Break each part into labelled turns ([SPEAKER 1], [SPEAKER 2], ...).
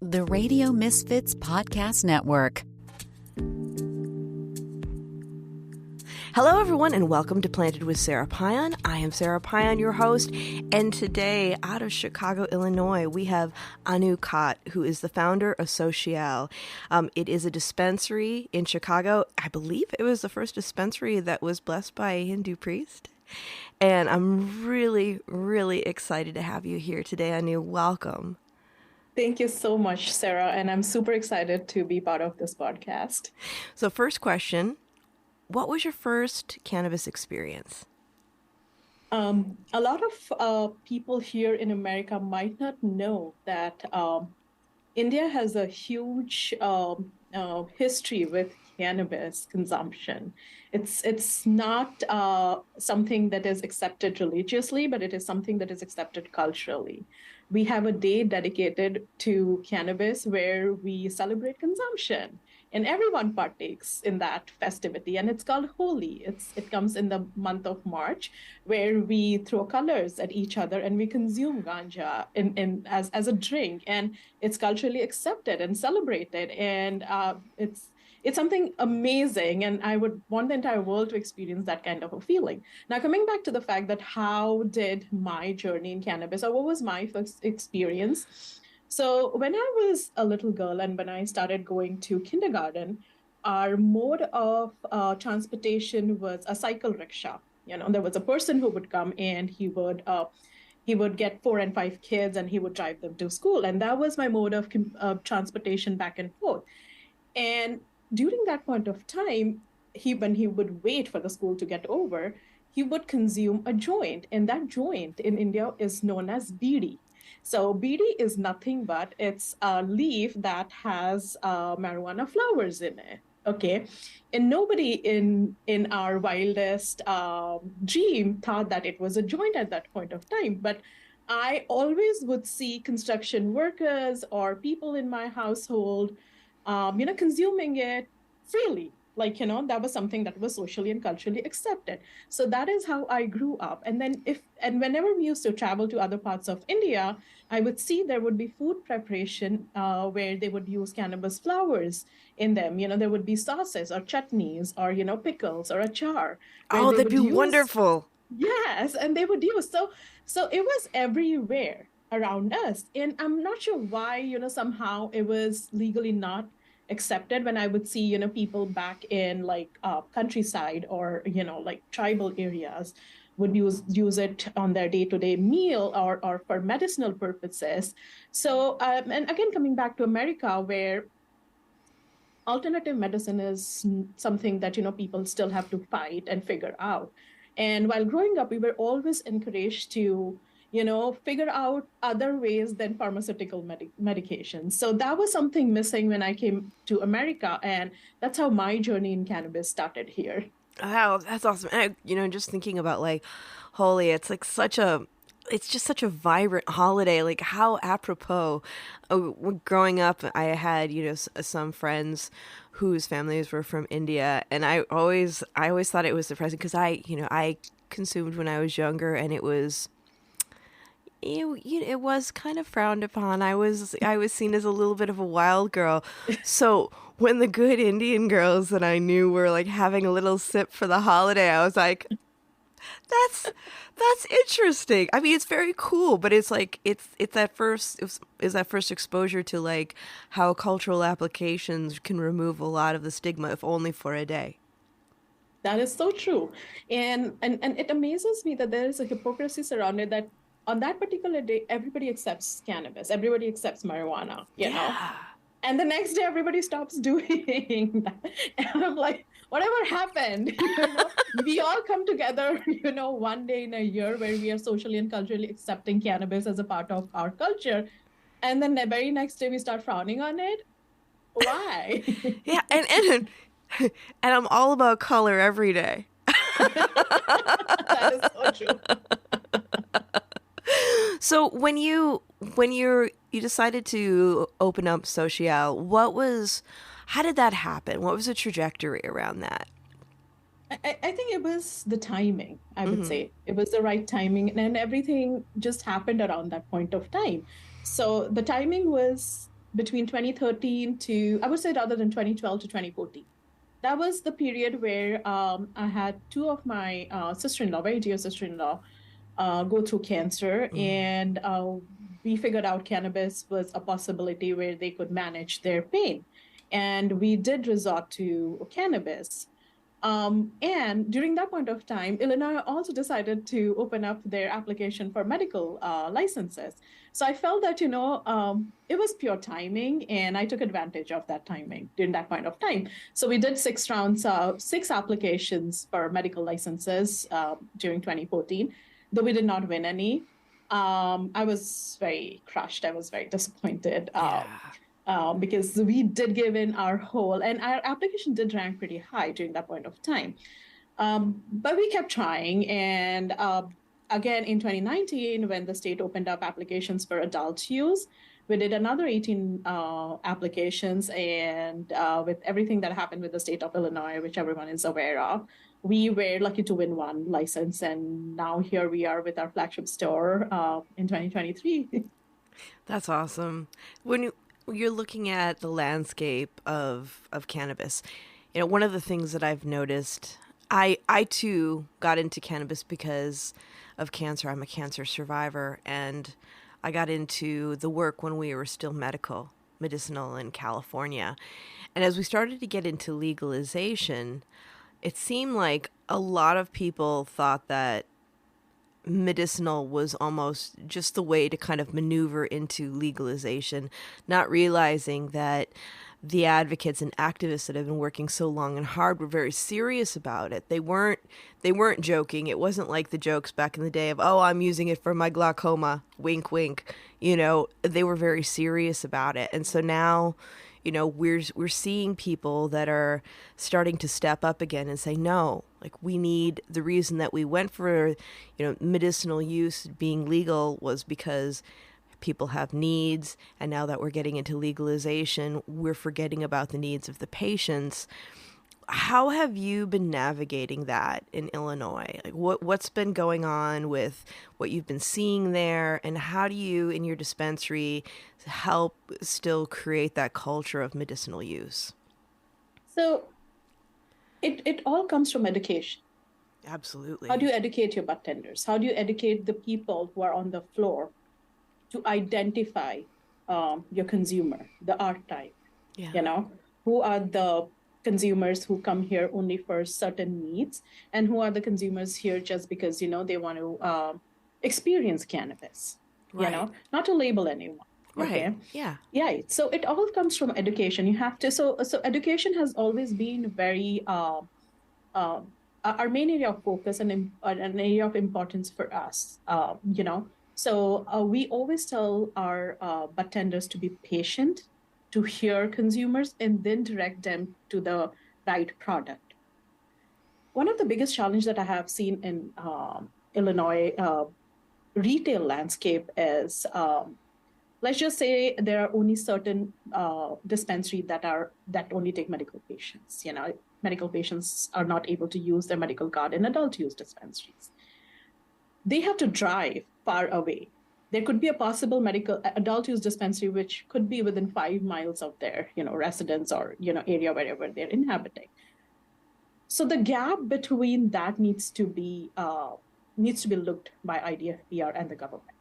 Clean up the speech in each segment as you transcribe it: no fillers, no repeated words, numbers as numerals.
[SPEAKER 1] The Radio Misfits Podcast Network.
[SPEAKER 2] Hello, everyone, and welcome to Planted with Sara Pion. I am Sara Pion, your host, and today, out of Chicago, Illinois, we have Annu Khot, who is the founder of Socíale. It is a dispensary in Chicago. I believe it was the first dispensary that was blessed by a Hindu priest. And I'm really, really excited to have you here today, Annu. Welcome.
[SPEAKER 3] Thank you so much, Sara, and I'm super excited to be part of this podcast.
[SPEAKER 2] So first question, what was your first cannabis experience?
[SPEAKER 3] A lot of people here in America might not know that India has a huge history with cannabis consumption. It's not something that is accepted religiously, but it is something that is accepted culturally. We have a day dedicated to cannabis where we celebrate consumption, and everyone partakes in that festivity, and it's called Holi. It comes in the month of March, where we throw colors at each other and we consume ganja as a drink, and it's culturally accepted and celebrated, and it's something amazing, and I would want the entire world to experience that kind of a feeling. Now, coming back to the fact that how did my journey in cannabis, or what was my first experience? So when I was a little girl and when I started going to kindergarten, our mode of transportation was a cycle rickshaw. There was a person who would come and he would get 4 and 5 kids and he would drive them to school. And that was my mode of transportation back and forth. And during that point of time, when he would wait for the school to get over, he would consume a joint. And that joint in India is known as bidi. So bidi is nothing but it's a leaf that has marijuana flowers in it. Okay. And nobody in our wildest dream thought that it was a joint at that point of time. But I always would see construction workers or people in my household consuming it freely. That was something that was socially and culturally accepted. So that is how I grew up. And then whenever we used to travel to other parts of India, I would see there would be food preparation where they would use cannabis flowers in them. There would be sauces or chutneys or, pickles or achar.
[SPEAKER 2] Oh, that'd be wonderful.
[SPEAKER 3] Yes. And they would use. So it was everywhere around us. And I'm not sure why, somehow it was legally not accepted when I would see, people back in countryside or, tribal areas would use it on their day-to-day meal or for medicinal purposes. So, and again, coming back to America, where alternative medicine is something that, people still have to fight and figure out. And while growing up, we were always encouraged to figure out other ways than pharmaceutical medications. So that was something missing when I came to America. And that's how my journey in cannabis started here.
[SPEAKER 2] Wow, that's awesome. And just thinking about Holi, it's just such a vibrant holiday. Like how apropos. Growing up, I had, some friends whose families were from India. And I always thought it was surprising because I consumed when I was younger, and it was kind of frowned upon. I was seen as a little bit of a wild girl. So when the good Indian girls that I knew were having a little sip for the holiday, I was like, that's interesting. I mean, it's very cool, but it's that first exposure to how cultural applications can remove a lot of the stigma, if only for a day.
[SPEAKER 3] That is so true. And it amazes me that there is a hypocrisy surrounded that on that particular day, everybody accepts cannabis, everybody accepts marijuana, you know? And the next day, everybody stops doing that. And I'm like, whatever happened? We all come together, one day in a year where we are socially and culturally accepting cannabis as a part of our culture. And then the very next day, we start frowning on it. Why?
[SPEAKER 2] Yeah, and I'm all about color every day.
[SPEAKER 3] That is so true.
[SPEAKER 2] So when you decided to open up Socíale, how did that happen? What was the trajectory around that?
[SPEAKER 3] I think it was the timing, I would say. It was the right timing, and everything just happened around that point of time. So the timing was between 2013 to, I would say rather than 2012 to 2014. That was the period where I had two of my sister-in-law, very dear sister-in-law, go through cancer. And we figured out cannabis was a possibility where they could manage their pain. And we did resort to cannabis. And during that point of time, Illinois also decided to open up their application for medical licenses. So I felt that, it was pure timing, and I took advantage of that timing during that point of time. So we did 6 rounds, 6 applications for medical licenses during 2014, though we did not win any. I was very crushed. I was very disappointed. Because we did give in our whole, and our application did rank pretty high during that point of time. But we kept trying. And again, in 2019, when the state opened up applications for adult use, we did another 18 applications. And with everything that happened with the state of Illinois, which everyone is aware of, we were lucky to win one license. And now here we are with our flagship store in 2023.
[SPEAKER 2] That's awesome. When you're looking at the landscape of cannabis, one of the things that I've noticed, I too got into cannabis because of cancer. I'm a cancer survivor, and I got into the work when we were still medicinal in California. And as we started to get into legalization, it seemed like a lot of people thought that medicinal was almost just the way to kind of maneuver into legalization, not realizing that the advocates and activists that have been working so long and hard were very serious about it. They weren't joking. It wasn't like the jokes back in the day of, oh, I'm using it for my glaucoma, wink, wink. They were very serious about it. And so now, we're seeing people that are starting to step up again and say, no, like we need, the reason that we went for, medicinal use being legal was because people have needs. And now that we're getting into legalization, we're forgetting about the needs of the patients. How have you been navigating that in Illinois? Like what's been going on with what you've been seeing there, and how do you in your dispensary help still create that culture of medicinal use?
[SPEAKER 3] So it all comes from education.
[SPEAKER 2] Absolutely.
[SPEAKER 3] How do you educate your bartenders? How do you educate the people who are on the floor to identify your consumer, the art type? Who are the consumers who come here only for certain needs, and who are the consumers here just because, they want to experience cannabis,
[SPEAKER 2] right.
[SPEAKER 3] Not to label anyone.
[SPEAKER 2] Right.
[SPEAKER 3] Okay.
[SPEAKER 2] Yeah.
[SPEAKER 3] Yeah. So it all comes from education. You have to, so education has always been very, our main area of focus and an area of importance for us, So we always tell our bartenders to be patient, to hear consumers, and then direct them to the right product. One of the biggest challenges that I have seen in Illinois retail landscape is, let's just say there are only certain dispensaries that only take medical patients. Medical patients are not able to use their medical card in adult use dispensaries. They have to drive far away. There could be a possible medical adult use dispensary which could be within 5 miles of their residence or area wherever they're inhabiting. So the gap between that needs to be looked by IDFPR and the government.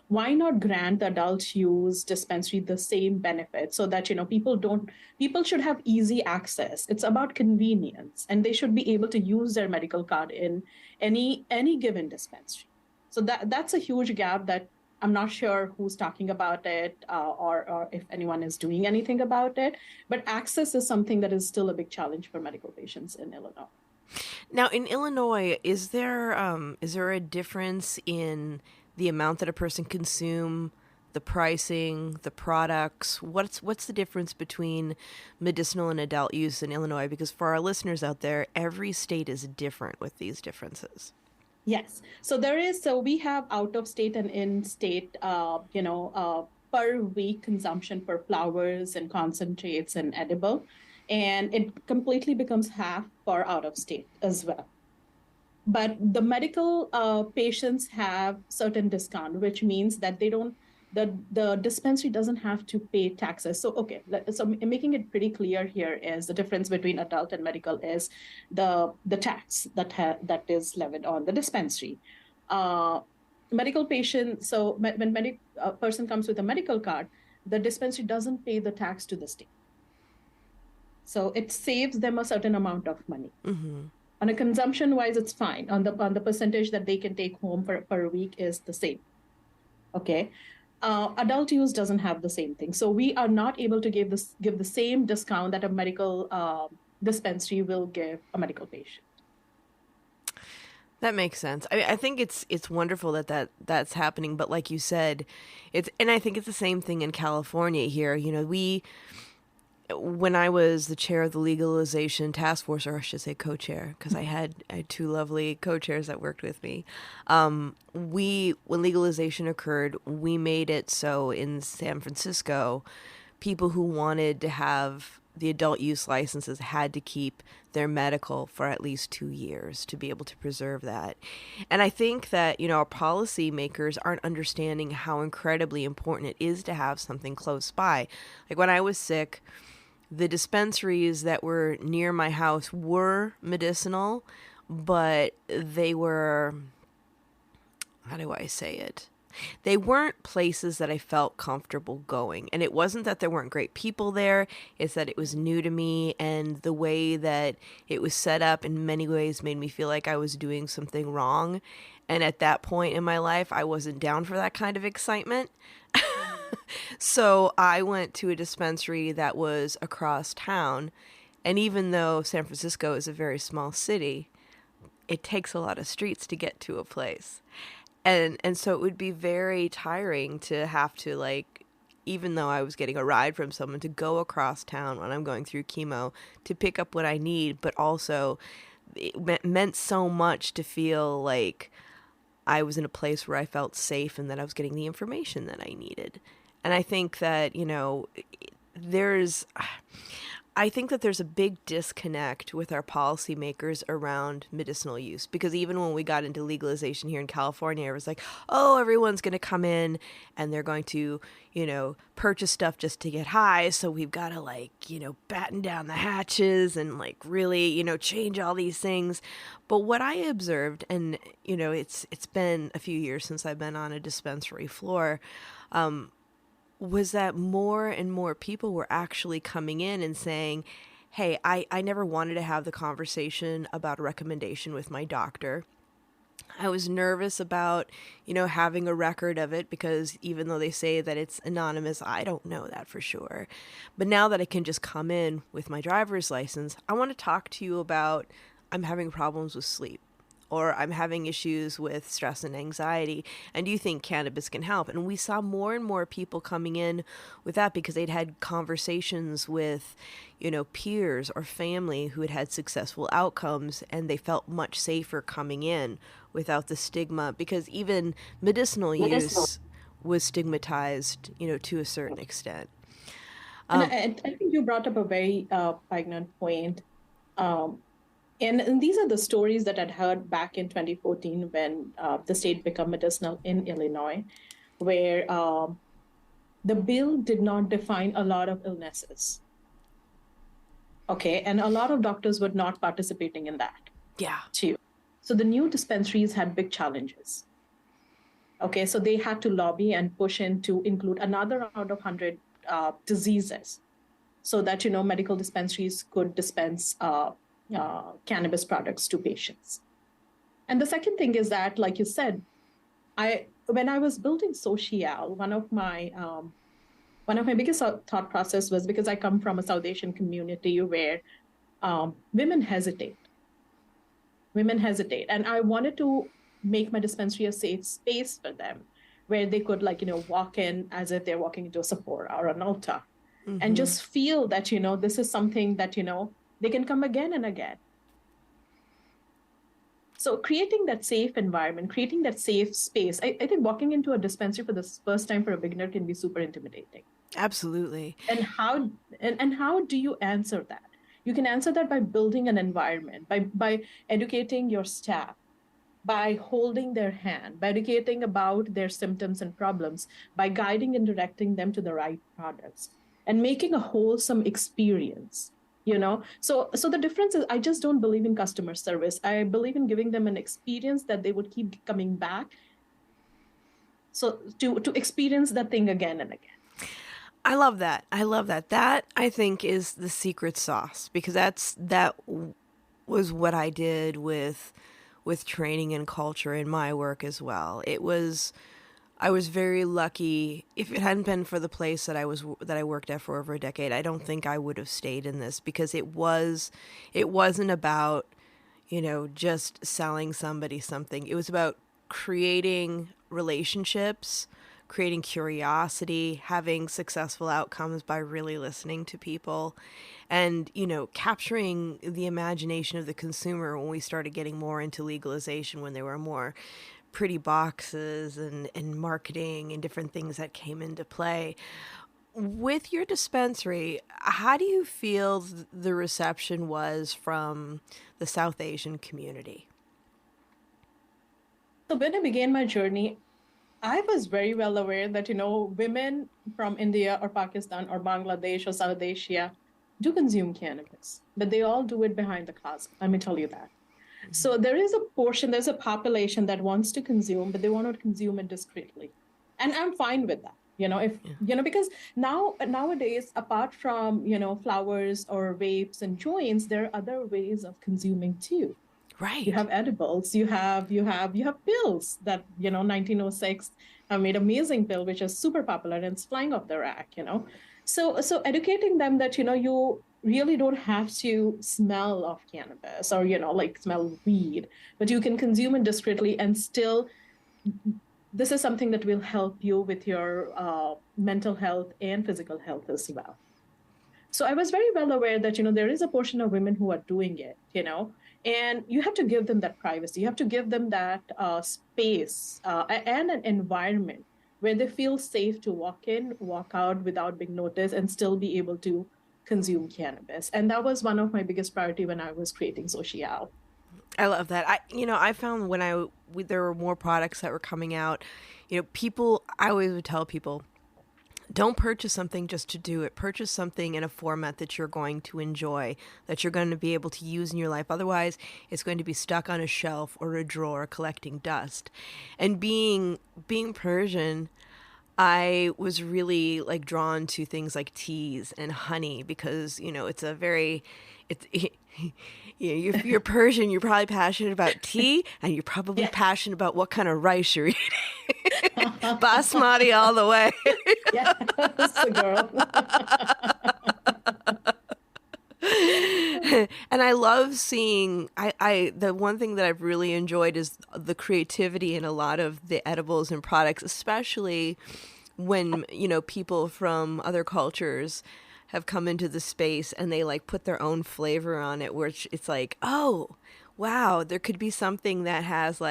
[SPEAKER 3] Why not grant the adult use dispensary the same benefits so that people should have easy access? It's about convenience, and they should be able to use their medical card in any given dispensary. So that's a huge gap that I'm not sure who's talking about it or if anyone is doing anything about it. But access is something that is still a big challenge for medical patients in Illinois.
[SPEAKER 2] Now, in Illinois, is there a difference in the amount that a person consume, the pricing, the products? What's the difference between medicinal and adult use in Illinois? Because for our listeners out there, every state is different with these differences.
[SPEAKER 3] Yes. So we have out of state and in state, per week consumption for flowers and concentrates and edible. And it completely becomes half for out of state as well. But the medical patients have certain discount, which means that they don't the dispensary doesn't have to pay taxes. So, okay, so making it pretty clear here is the difference between adult and medical is the tax that is levied on the dispensary. Uh, Medical patient, so when a person comes with a medical card, the dispensary doesn't pay the tax to the state. So it saves them a certain amount of money.
[SPEAKER 2] Mm-hmm.
[SPEAKER 3] On a consumption wise, it's fine. On the percentage that they can take home per week is the same. Okay. Adult use doesn't have the same thing. So we are not able to give the same discount that a medical dispensary will give a medical patient.
[SPEAKER 2] That makes sense. I think it's wonderful that's happening. But like you said, and I think it's the same thing in California here. You know, when I was the chair of the legalization task force, or I should say co-chair, because I had two lovely co-chairs that worked with me. When legalization occurred, we made it so in San Francisco, people who wanted to have the adult use licenses had to keep their medical for at least 2 years to be able to preserve that. And I think that, you know, our policymakers aren't understanding how incredibly important it is to have something close by. Like when I was sick, the dispensaries that were near my house were medicinal, but they were, how do I say it? They weren't places that I felt comfortable going. And it wasn't that there weren't great people there. It's that it was new to me. And the way that it was set up in many ways made me feel like I was doing something wrong. And at that point in my life, I wasn't down for that kind of excitement. So I went to a dispensary that was across town. And even though San Francisco is a very small city, it takes a lot of streets to get to a place. And so it would be very tiring to have to, like, even though I was getting a ride from someone, to go across town when I'm going through chemo to pick up what I need. But also it meant so much to feel like I was in a place where I felt safe and that I was getting the information that I needed. And I think that, you know, I think that there's a big disconnect with our policymakers around medicinal use, because even when we got into legalization here in California, it was like, oh, everyone's going to come in and they're going to, you know, purchase stuff just to get high. So we've got to, like, you know, batten down the hatches and, like, really, you know, change all these things. But what I observed, and, you know, it's been a few years since I've been on a dispensary floor, was that more and more people were actually coming in and saying, hey, I never wanted to have the conversation about a recommendation with my doctor. I was nervous about, you know, having a record of it, because even though they say that it's anonymous, I don't know that for sure. But now that I can just come in with my driver's license, I want to talk to you about, I'm having problems with sleep, or I'm having issues with stress and anxiety, and do you think cannabis can help? And we saw more and more people coming in with that because they'd had conversations with, you know, peers or family who had had successful outcomes, and they felt much safer coming in without the stigma, because even medicinal use was stigmatized, you know, to a certain extent.
[SPEAKER 3] And I think you brought up a very poignant point. And these are the stories that I'd heard back in 2014 when the state became medicinal in Illinois, where the bill did not define a lot of illnesses. Okay, and a lot of doctors were not participating in that.
[SPEAKER 2] Yeah.
[SPEAKER 3] Too. So the new dispensaries had big challenges. Okay, so they had to lobby and push in to include another round of 100 diseases, so that, you know, medical dispensaries could dispense cannabis products to patients. And the second thing is that, like you said, when I was building Socíale, one of my biggest thought process was, because I come from a South Asian community where women hesitate, and I wanted to make my dispensary a safe space for them, where they could, like, you know, walk in as if they're walking into a Sephora or an Ulta, and just feel that, you know, this is something that, you know, they can come again and again. So creating that safe environment, creating that safe space, I think walking into a dispensary for the first time for a beginner can be super intimidating.
[SPEAKER 2] Absolutely.
[SPEAKER 3] And how do you answer that? You can answer that by building an environment, by educating your staff, by holding their hand, by educating about their symptoms and problems, by guiding and directing them to the right products, and making a wholesome experience. So the difference is, I just don't believe in customer service. I believe in giving them an experience that they would keep coming back, so to experience that thing again and again.
[SPEAKER 2] I love that. I love that. That, I think, is the secret sauce, because that was what I did with training and culture in my work as well. I was very lucky. If it hadn't been for the place that I worked at for over a decade, I don't think I would have stayed in this, because it wasn't about, just selling somebody something. It was about creating relationships, creating curiosity, having successful outcomes by really listening to people, and, capturing the imagination of the consumer when we started getting more into legalization, when there were more pretty boxes and marketing and different things that came into play. With your dispensary, how do you feel the reception was from the South Asian community?
[SPEAKER 3] So when I began my journey, I was very well aware that, women from India or Pakistan or Bangladesh or South Asia do consume cannabis, but they all do it behind the closet. Let me tell you that. So there's a population that wants to consume, but they want to consume it discreetly. And I'm fine with that. Because nowadays, apart from, flowers or vapes and joints, there are other ways of consuming too.
[SPEAKER 2] Right.
[SPEAKER 3] You have edibles, you have pills that, 1906 have made amazing pill, which is super popular and it's flying off the rack. So educating them that, you really don't have to smell of cannabis or, like smell weed, but you can consume it discreetly and still, this is something that will help you with your mental health and physical health as well. So I was very well aware that, there is a portion of women who are doing it, and you have to give them that privacy. You have to give them that space and an environment where they feel safe to walk in, walk out without being noticed, and still be able to consume cannabis. And that was one of my biggest priority when I was creating Socíale.
[SPEAKER 2] I love that. I found when there were more products that were coming out, I always would tell people, don't purchase something just to do it. Purchase something in a format that you're going to enjoy, that you're going to be able to use in your life. Otherwise, it's going to be stuck on a shelf or a drawer collecting dust. And being Persian, I was really drawn to things like teas and honey, because, it's a very, you're Persian, you're probably passionate about tea, and you're probably passionate about what kind of rice you're eating. Basmati all the way.
[SPEAKER 3] Yeah, that's the girl.
[SPEAKER 2] And I love seeing, the one thing that I've really enjoyed is the creativity in a lot of the edibles and products, especially when, people from other cultures have come into the space and they put their own flavor on it, where it's like, oh, wow, there could be something that has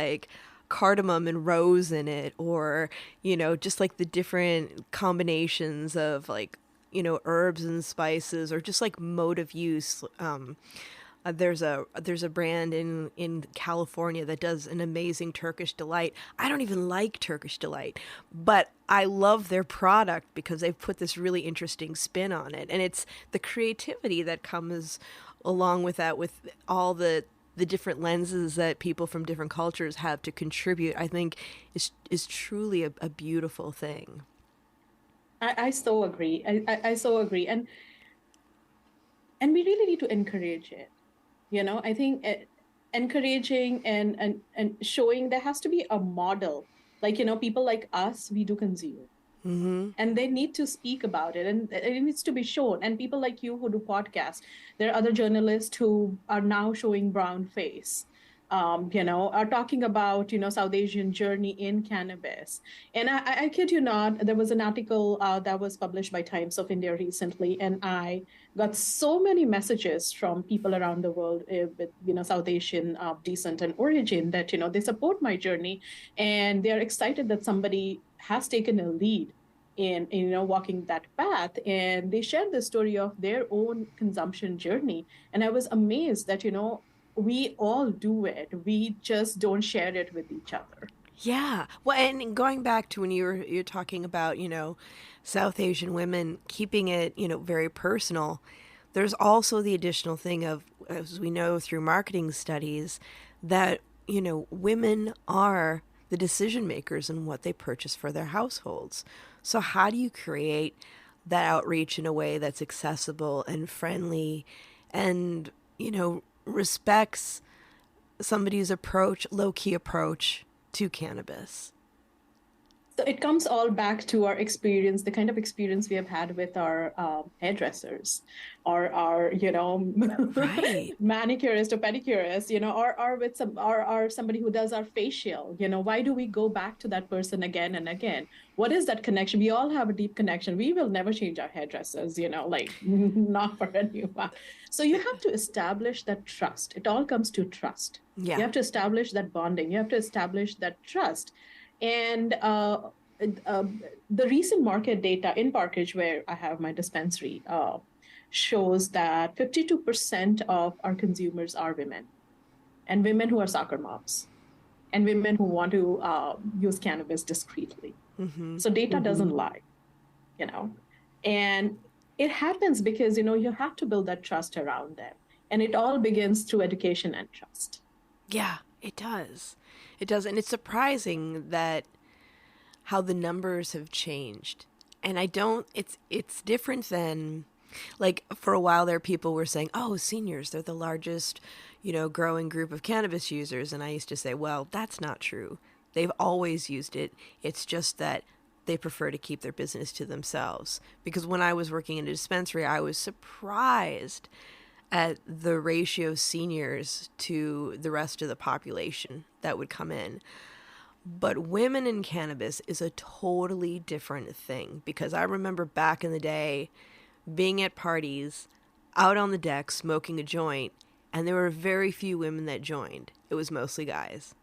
[SPEAKER 2] cardamom and rose in it, or, just the different combinations of herbs and spices, or just mode of use. There's a brand in California that does an amazing Turkish delight. I don't even like Turkish delight, but I love their product because they've put this really interesting spin on it. And it's the creativity that comes along with that, with all the different lenses that people from different cultures have to contribute, I think is truly a beautiful thing.
[SPEAKER 3] I so agree. I so agree. And we really need to encourage it. I think encouraging and showing, there has to be a model. People like us, we do consume. Mm-hmm. And they need to speak about it, and it needs to be shown. And people like you who do podcasts, there are other journalists who are now showing brown face, are talking about, South Asian journey in cannabis. And I kid you not, there was an article that was published by Times of India recently, and I got so many messages from people around the world with, South Asian descent and origin that, they support my journey, and they're excited that somebody has taken a lead in walking that path, and they shared the story of their own consumption journey. And I was amazed that we all do it. We just don't share it with each other.
[SPEAKER 2] Yeah. Well, and going back to when you're talking about, South Asian women keeping it, very personal, there's also the additional thing of, as we know through marketing studies, that, women are the decision makers in what they purchase for their households. So how do you create that outreach in a way that's accessible and friendly and, respects somebody's approach, low-key approach to cannabis?
[SPEAKER 3] So it comes all back to our experience, the kind of experience we have had with our hairdressers, or our,
[SPEAKER 2] Right.
[SPEAKER 3] manicurist or pedicurist, or with or somebody who does our facial. Why do we go back to that person again and again? What is that connection? We all have a deep connection. We will never change our hairdressers, like not for anyone. So you have to establish that trust. It all comes to trust.
[SPEAKER 2] Yeah.
[SPEAKER 3] You have to establish that bonding. You have to establish that trust. And uh, the recent market data in Parkage, where I have my dispensary, shows that 52% of our consumers are women, and women who are soccer moms, and women who want to use cannabis discreetly.
[SPEAKER 2] Mm-hmm.
[SPEAKER 3] So data doesn't lie, and it happens because, you have to build that trust around them. And it all begins through education and trust.
[SPEAKER 2] Yeah, it does. It does. And it's surprising that how the numbers have changed. And it's different than, like, for a while there, people were saying, oh, seniors, they're the largest, growing group of cannabis users. And I used to say, well, that's not true. They've always used it. It's just that they prefer to keep their business to themselves. Because when I was working in a dispensary, I was surprised at the ratio of seniors to the rest of the population that would come in. But women in cannabis is a totally different thing, because I remember back in the day being at parties, out on the deck, smoking a joint, and there were very few women that joined. It was mostly guys.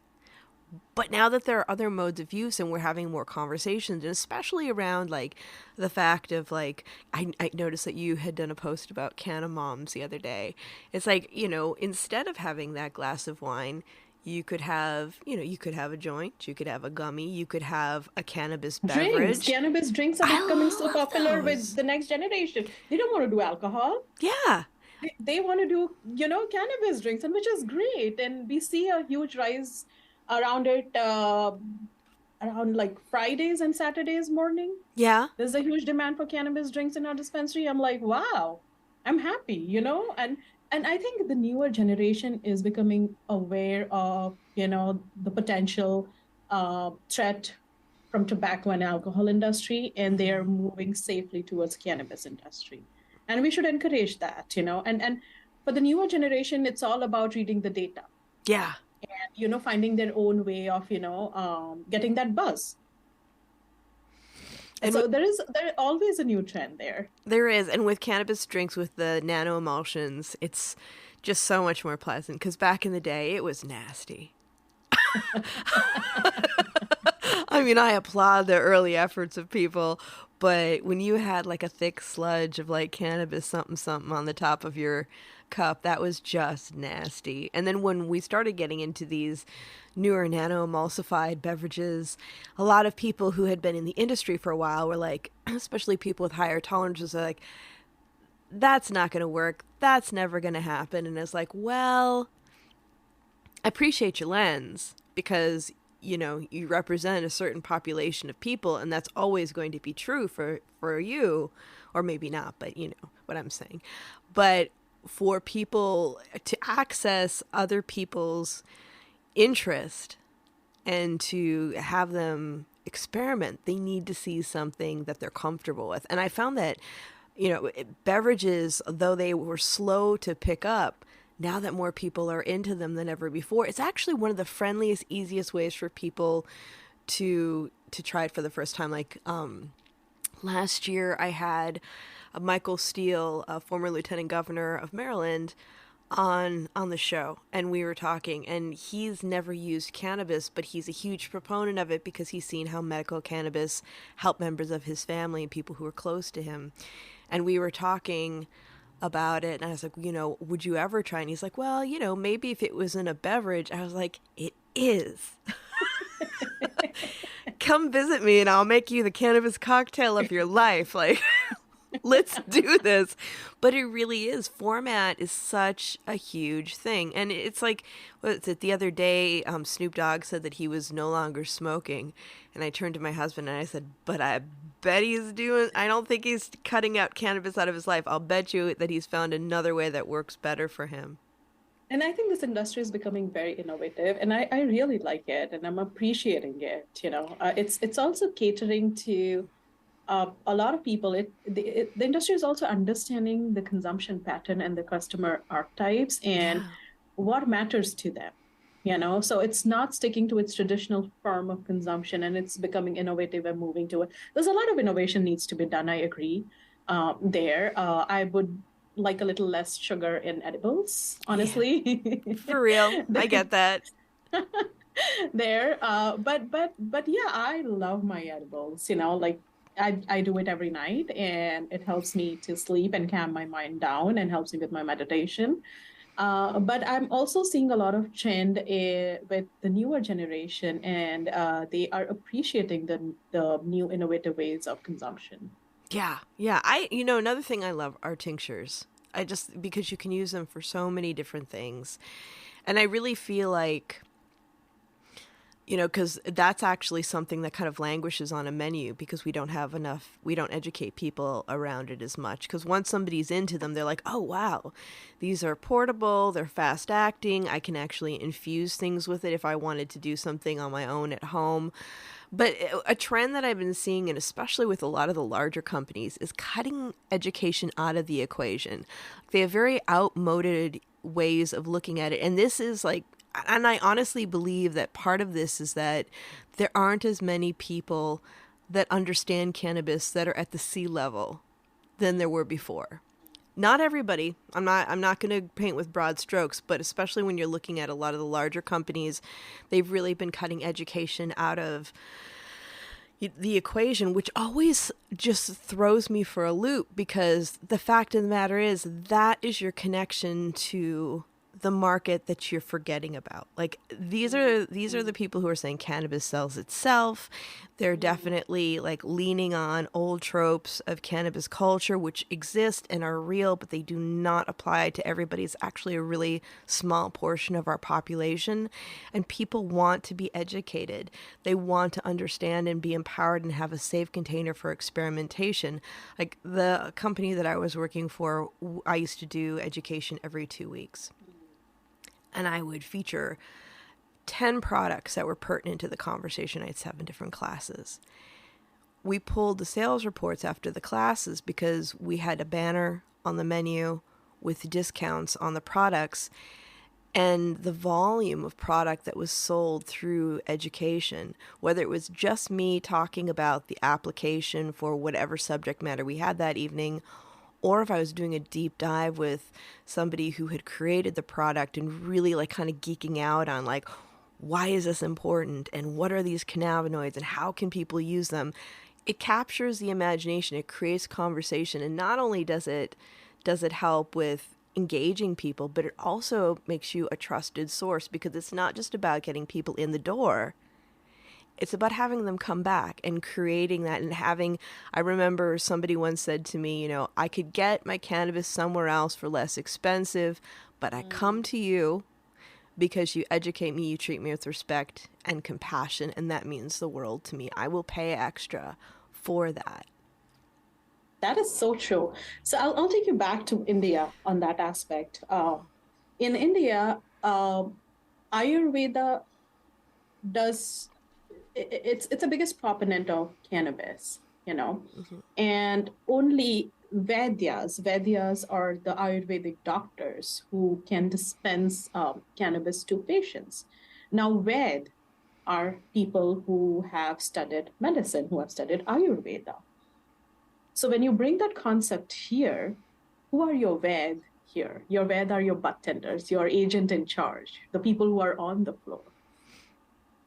[SPEAKER 2] But now that there are other modes of use and we're having more conversations, and especially around like the fact of like, I noticed that you had done a post about canna moms the other day. It's like, instead of having that glass of wine, you could have a joint, you could have a gummy, you could have a cannabis beverage.
[SPEAKER 3] Cannabis drinks are becoming so popular with the next generation. They don't want to do alcohol.
[SPEAKER 2] Yeah.
[SPEAKER 3] They want to do, cannabis drinks, and which is great. And we see a huge rise around it, around like Fridays and Saturdays morning.
[SPEAKER 2] Yeah.
[SPEAKER 3] There's a huge demand for cannabis drinks in our dispensary. I'm like, wow, I'm happy, and I think the newer generation is becoming aware of, the potential threat from tobacco and alcohol industry, and they are moving safely towards cannabis industry. And we should encourage that, and for the newer generation, it's all about reading the data.
[SPEAKER 2] Yeah.
[SPEAKER 3] And, finding their own way of, getting that buzz. And so there's always a new trend there.
[SPEAKER 2] There is. And with cannabis drinks, with the nano emulsions, it's just so much more pleasant, because back in the day, it was nasty. I mean, I applaud the early efforts of people, but when you had like a thick sludge of like cannabis something on the top of your cup, that was just nasty. And then when we started getting into these newer nano emulsified beverages, a lot of people who had been in the industry for a while were like, especially people with higher tolerances, are like, that's not going to work. That's never going to happen. And it's like, well, I appreciate your lens, because you represent a certain population of people, and that's always going to be true for you, or maybe not, but you know what I'm saying. But for people to access other people's interest and to have them experiment, they need to see something that they're comfortable with. And I found that, beverages, though they were slow to pick up, now that more people are into them than ever before, it's actually one of the friendliest, easiest ways for people to try it for the first time. Like last year, I had Michael Steele, a former lieutenant governor of Maryland, on the show, and we were talking, and he's never used cannabis, but he's a huge proponent of it because he's seen how medical cannabis helped members of his family and people who are close to him. And we were talking about it. And I was like, would you ever try? And he's like, well, maybe if it was in a beverage. I was like, it is. Come visit me and I'll make you the cannabis cocktail of your life. Like, let's do this. But it really is. Format is such a huge thing. And it's like, what was it, the other day, Snoop Dogg said that he was no longer smoking. And I turned to my husband and I said, but I bet I don't think he's cutting out cannabis out of his life. I'll bet you that he's found another way that works better for him.
[SPEAKER 3] And I think this industry is becoming very innovative, and I really like it, and I'm appreciating it. It's also catering to a lot of people. The industry is also understanding the consumption pattern and the customer archetypes and what matters to them. So it's not sticking to its traditional form of consumption, and it's becoming innovative and moving to it. There's a lot of innovation needs to be done. I agree. I would like a little less sugar in edibles, honestly.
[SPEAKER 2] Yeah. For real. I get that.
[SPEAKER 3] But yeah, I love my edibles, like I do it every night, and it helps me to sleep and calm my mind down and helps me with my meditation. But I'm also seeing a lot of trend with the newer generation, and they are appreciating the new innovative ways of consumption.
[SPEAKER 2] Yeah. Yeah. Another thing I love are tinctures. Because you can use them for so many different things. And I really feel like, because that's actually something that kind of languishes on a menu because we don't educate people around it as much. Because once somebody's into them, they're like, oh, wow, these are portable, they're fast acting. I can actually infuse things with it if I wanted to do something on my own at home. But a trend that I've been seeing, and especially with a lot of the larger companies, is cutting education out of the equation. They have very outmoded ways of looking at it. And this is like, and I honestly believe that part of this is that there aren't as many people that understand cannabis that are at the C level than there were before. Not everybody. I'm not going to paint with broad strokes, but especially when you're looking at a lot of the larger companies, they've really been cutting education out of the equation, which always just throws me for a loop, because the fact of the matter is that is your connection to the market that you're forgetting about. Like, these are the people who are saying cannabis sells itself. They're definitely like leaning on old tropes of cannabis culture, which exist and are real, but they do not apply to everybody. It's actually a really small portion of our population, and people want to be educated. They want to understand and be empowered and have a safe container for experimentation. Like the company that I was working for, I used to do education every 2 weeks. And I would feature 10 products that were pertinent to the conversation. I had 7 different classes. We pulled the sales reports after the classes because we had a banner on the menu with discounts on the products, and the volume of product that was sold through education, whether it was just me talking about the application for whatever subject matter we had that evening, or if I was doing a deep dive with somebody who had created the product and really like kind of geeking out on like, why is this important and what are these cannabinoids and how can people use them? It captures the imagination, it creates conversation, and not only does it help with engaging people, but it also makes you a trusted source, because it's not just about getting people in the door. It's about having them come back and creating that and having, I remember somebody once said to me, I could get my cannabis somewhere else for less expensive, but I come to you because you educate me, you treat me with respect and compassion, and that means the world to me. I will pay extra for that.
[SPEAKER 3] That is so true. So I'll take you back to India on that aspect. In India, Ayurveda does... it's the biggest proponent of cannabis, and only Vaidyas are the Ayurvedic doctors who can dispense cannabis to patients. Now, Vaid are people who have studied medicine, who have studied Ayurveda. So when you bring that concept here, who are your Vaid here? Your Vaid are your butt tenders, your agent in charge, the people who are on the floor.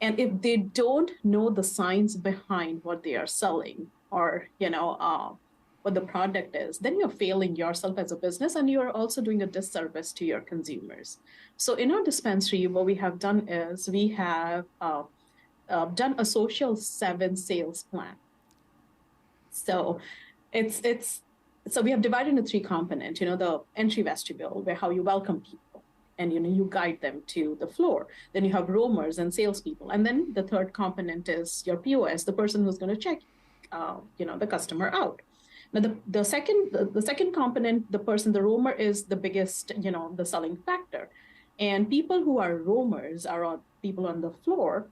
[SPEAKER 3] And if they don't know the science behind what they are selling, or, what the product is, then you're failing yourself as a business and you're also doing a disservice to your consumers. So in our dispensary, what we have done is we have done a social 7 sales plan. So it's so we have divided into 3 components, the entry vestibule, where how you welcome people and you guide them to the floor. Then you have roamers and salespeople. And then the third component is your POS, the person who's going to check the customer out. Now the second component, the roamer is the biggest, the selling factor. And people who are roamers are people on the floor.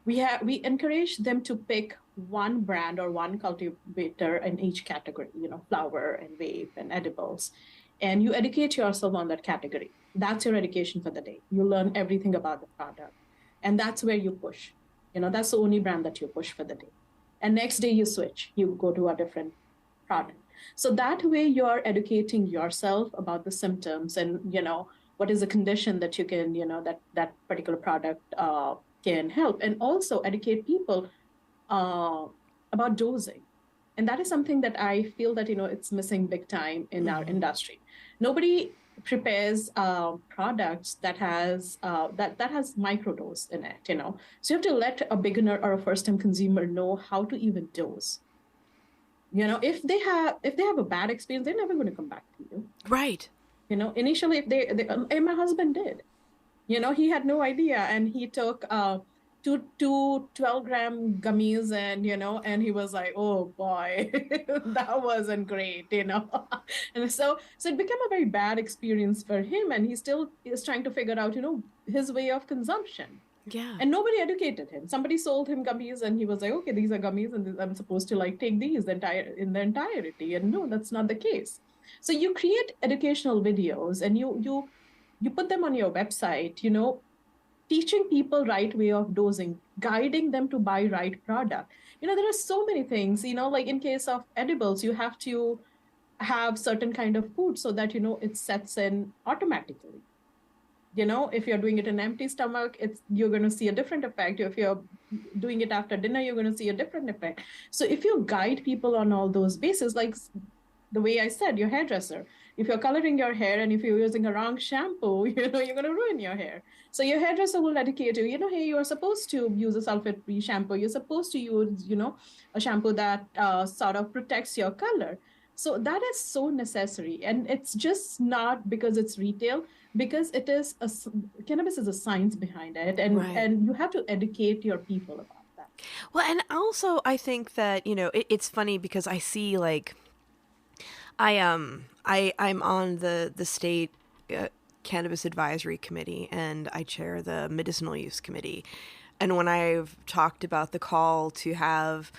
[SPEAKER 3] We encourage them to pick one brand or one cultivator in each category, flower and vape and edibles. And you educate yourself on that category. That's your education for the day. You learn everything about the product. And that's where you push. That's the only brand that you push for the day. And next day you switch, you go to a different product. So that way you're educating yourself about the symptoms and, what is the condition that you can, that particular product can help, and also educate people about dosing. And that is something that I feel that, it's missing big time in our industry. Nobody prepares products that has microdose in it, So you have to let a beginner or a first-time consumer know how to even dose. If they have a bad experience, they're never going to come back to you.
[SPEAKER 2] Right.
[SPEAKER 3] Initially, if my husband did. He had no idea, and he took two 12-gram gummies, and he was like, oh boy, that wasn't great, And so it became a very bad experience for him, and he still is trying to figure out, his way of consumption.
[SPEAKER 2] Yeah.
[SPEAKER 3] And nobody educated him. Somebody sold him gummies, and he was like, okay, these are gummies, and I'm supposed to take these in their entirety. And no, that's not the case. So you create educational videos, and you put them on your website, teaching people right way of dosing, guiding them to buy right product. There are so many things, like in case of edibles, you have to have certain kind of food so that, it sets in automatically. If you're doing it in an empty stomach, you're going to see a different effect. If you're doing it after dinner, you're going to see a different effect. So if you guide people on all those bases, like the way I said, your hairdresser, if you're coloring your hair and if you're using a wrong shampoo, you're going to ruin your hair. So your hairdresser will educate you, hey, you're supposed to use a sulfate-free shampoo. You're supposed to use, a shampoo that sort of protects your color. So that is so necessary. And it's just not because it's retail, because it is cannabis is a science behind it. And,
[SPEAKER 2] Right.
[SPEAKER 3] And you have to educate your people about that.
[SPEAKER 2] Well, and also I think that, it's funny because I see I'm on the state cannabis advisory committee, and I chair the medicinal use committee. And when I've talked about the call to have,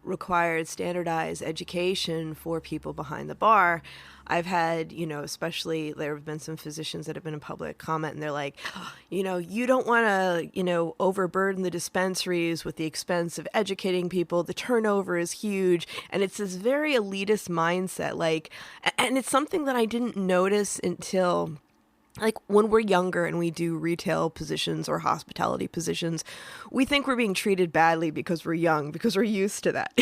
[SPEAKER 2] required standardized education for people behind the bar, I've had, especially there have been some physicians that have been in public comment, and they're like, you don't want to, overburden the dispensaries with the expense of educating people. The turnover is huge. And it's this very elitist mindset, and it's something that I didn't notice until when we're younger and we do retail positions or hospitality positions, we think we're being treated badly because we're young, because we're used to that.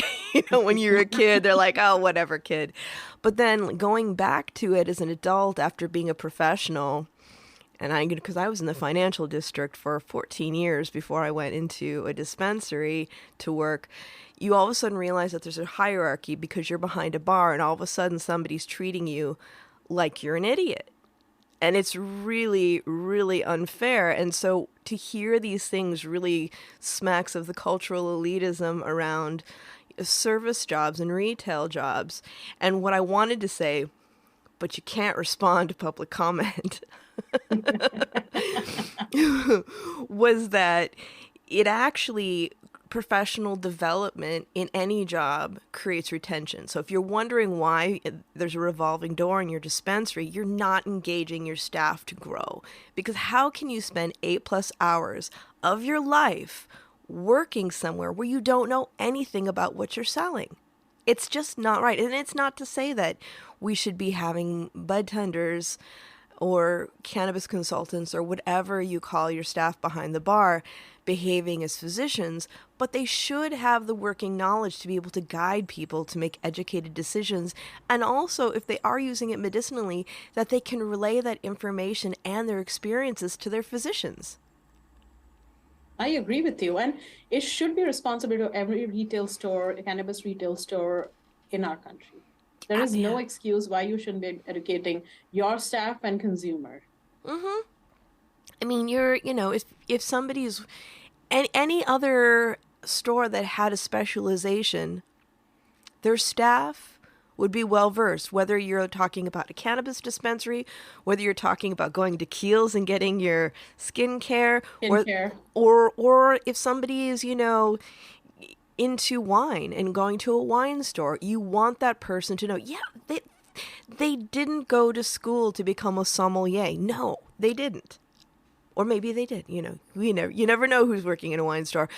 [SPEAKER 2] When you're a kid, they're like, oh, whatever, kid. But then going back to it as an adult after being a professional, and because I was in the financial district for 14 years before I went into a dispensary to work, you all of a sudden realize that there's a hierarchy because you're behind a bar, and all of a sudden somebody's treating you like you're an idiot. And it's really, really unfair. And so to hear these things really smacks of the cultural elitism around service jobs and retail jobs. And what I wanted to say, but you can't respond to public comment, was that it actually, professional development in any job creates retention. So if you're wondering why there's a revolving door in your dispensary, you're not engaging your staff to grow. Because how can you spend 8+ hours of your life working somewhere where you don't know anything about what you're selling? It's just not right. And it's not to say that we should be having bud tenders or cannabis consultants or whatever you call your staff behind the bar behaving as physicians, but they should have the working knowledge to be able to guide people to make educated decisions. And also, if they are using it medicinally, that they can relay that information and their experiences to their physicians.
[SPEAKER 3] I agree with you. And it should be responsible of every retail store, cannabis retail store in our country. There is no excuse why you shouldn't be educating your staff and consumer.
[SPEAKER 2] Mm-hmm. I mean, if somebody's, any other store that had a specialization, their staff would be well versed, whether you're talking about a cannabis dispensary, whether you're talking about going to Kiehl's and getting your skincare, or if somebody is, into wine and going to a wine store, you want that person to know, they didn't go to school to become a sommelier. No, they didn't. Or maybe they did, you never know who's working in a wine store,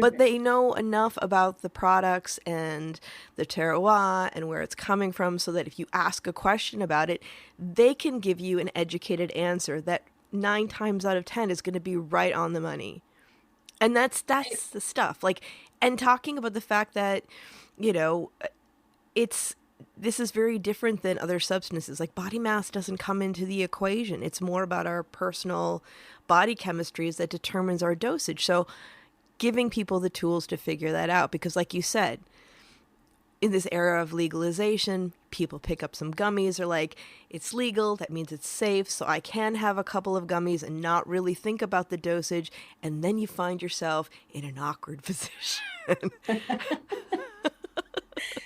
[SPEAKER 2] but they know enough about the products and the terroir and where it's coming from so that if you ask a question about it, they can give you an educated answer that 9 times out of 10 is going to be right on the money. And that's the stuff. And talking about the fact that, this is very different than other substances. Like body mass doesn't come into the equation. It's more about our personal body chemistries that determines our dosage. So giving people the tools to figure that out, because like you said, in this era of legalization, people pick up some gummies, are like, it's legal, that means it's safe, so I can have a couple of gummies and not really think about the dosage, and then you find yourself in an awkward position.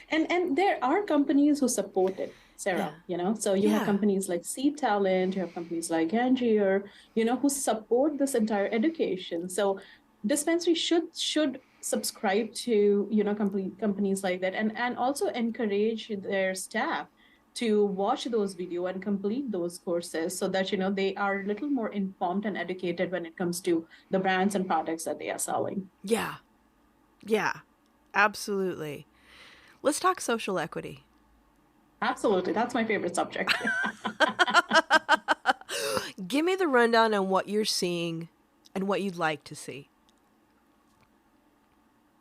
[SPEAKER 3] And there are companies who support it, Sarah, so you have companies like Seed Talent, you have companies like Angier, who support this entire education. So dispensary should subscribe to, companies like that, and also encourage their staff to watch those videos and complete those courses so that, they are a little more informed and educated when it comes to the brands and products that they are selling.
[SPEAKER 2] Yeah, absolutely. Let's talk social equity.
[SPEAKER 3] Absolutely. That's my favorite subject.
[SPEAKER 2] Give me the rundown on what you're seeing and what you'd like to see.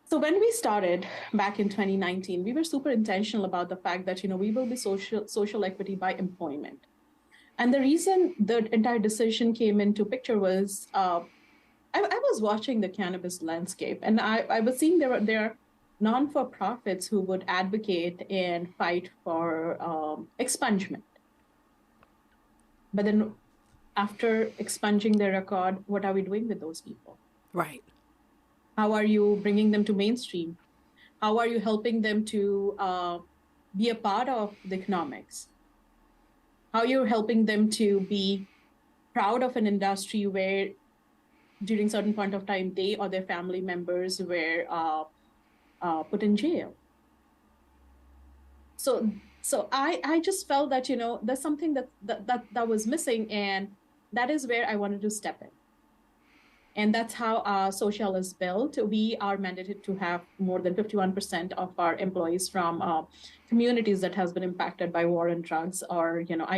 [SPEAKER 3] So when we started back in 2019, we were super intentional about the fact that, we will be social equity by employment. And the reason the entire decision came into picture was I was watching the cannabis landscape, and I was seeing there are non-for-profits who would advocate and fight for expungement. But then after expunging their record, what are we doing with those people?
[SPEAKER 2] Right.
[SPEAKER 3] How are you bringing them to mainstream? How are you helping them to be a part of the economics? How are you helping them to be proud of an industry where during certain point of time, they or their family members were put in jail? So I just felt that, there's something that was missing, and that is where I wanted to step in. And that's how Socíale is built. We are mandated to have more than 51% of our employees from communities that has been impacted by war and drugs, or areas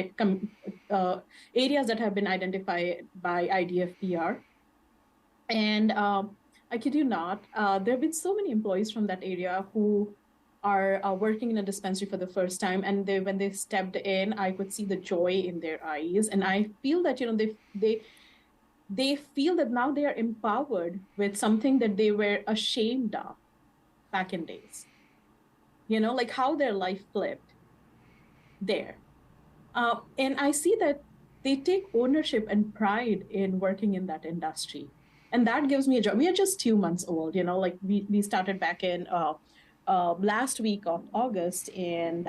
[SPEAKER 3] that have been identified by IDFPR. And I kid you not, there have been so many employees from that area who are working in a dispensary for the first time, and when they stepped in, I could see the joy in their eyes, and I feel that they feel that now they are empowered with something that they were ashamed of back in days. Like how their life flipped there. And I see that they take ownership and pride in working in that industry. And that gives me a joy. We are just 2 months old, like we started back in last week of August. And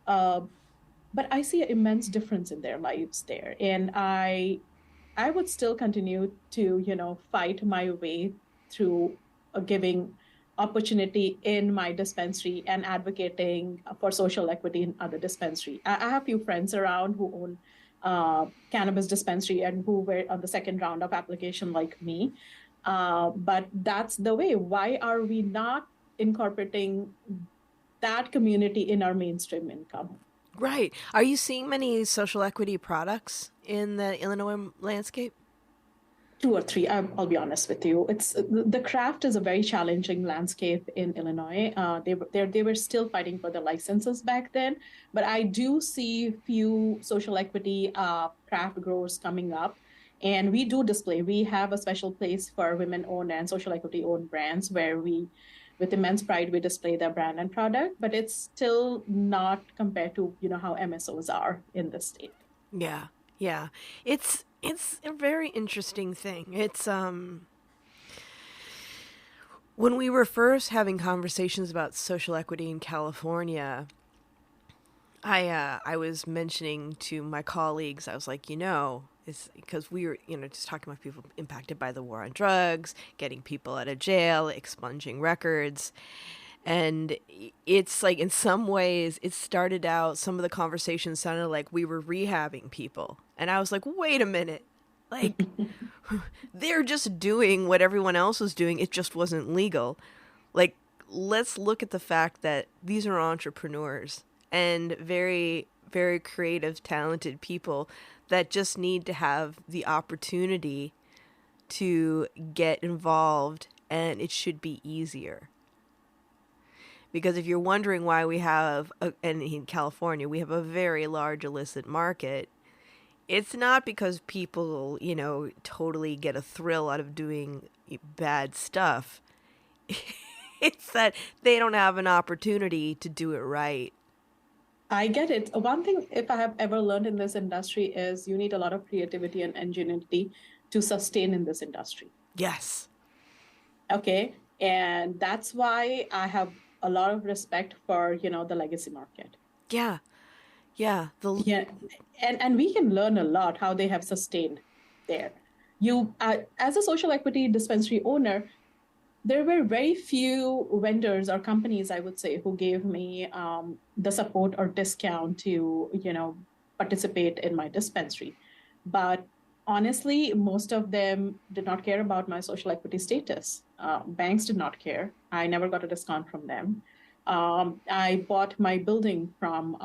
[SPEAKER 3] but I see an immense difference in their lives there. And I would still continue to, fight my way through giving opportunity in my dispensary and advocating for social equity in other dispensary. I have few friends around who own cannabis dispensary and who were on the second round of application like me. But that's the way. Why are we not incorporating that community in our mainstream income?
[SPEAKER 2] Right. Are you seeing many social equity products in the Illinois landscape?
[SPEAKER 3] Two or three. I'll be honest with you. It's the craft is a very challenging landscape in Illinois. They were still fighting for the licenses back then, but I do see few social equity craft growers coming up, and we do display. We have a special place for women-owned and social equity-owned brands where we, with immense pride, we display their brand and product. But it's still not compared to how MSOs are in the state.
[SPEAKER 2] Yeah. Yeah. It's a very interesting thing. It's when we were first having conversations about social equity in California, I was mentioning to my colleagues, I was like, it's because we were, just talking about people impacted by the war on drugs, getting people out of jail, expunging records. And it's like, in some ways, it started out, some of the conversations sounded like we were rehabbing people. And I was like, wait a minute. Like, they're just doing what everyone else was doing. It just wasn't legal. Like, let's look at the fact that these are entrepreneurs and very, very creative, talented people that just need to have the opportunity to get involved, and it should be easier. Because if you're wondering why we have, and in California, we have a very large illicit market, it's not because people, totally get a thrill out of doing bad stuff. It's that they don't have an opportunity to do it right.
[SPEAKER 3] I get it. One thing, if I have ever learned in this industry, is you need a lot of creativity and ingenuity to sustain in this industry.
[SPEAKER 2] Yes.
[SPEAKER 3] Okay. And that's why I have a lot of respect for, the legacy market.
[SPEAKER 2] Yeah. Yeah.
[SPEAKER 3] Yeah. And we can learn a lot how they have sustained there. You, as a social equity dispensary owner, there were very few vendors or companies, I would say, who gave me the support or discount to, participate in my dispensary. But honestly, most of them did not care about my social equity status. Banks did not care. I never got a discount from them. I bought my building from,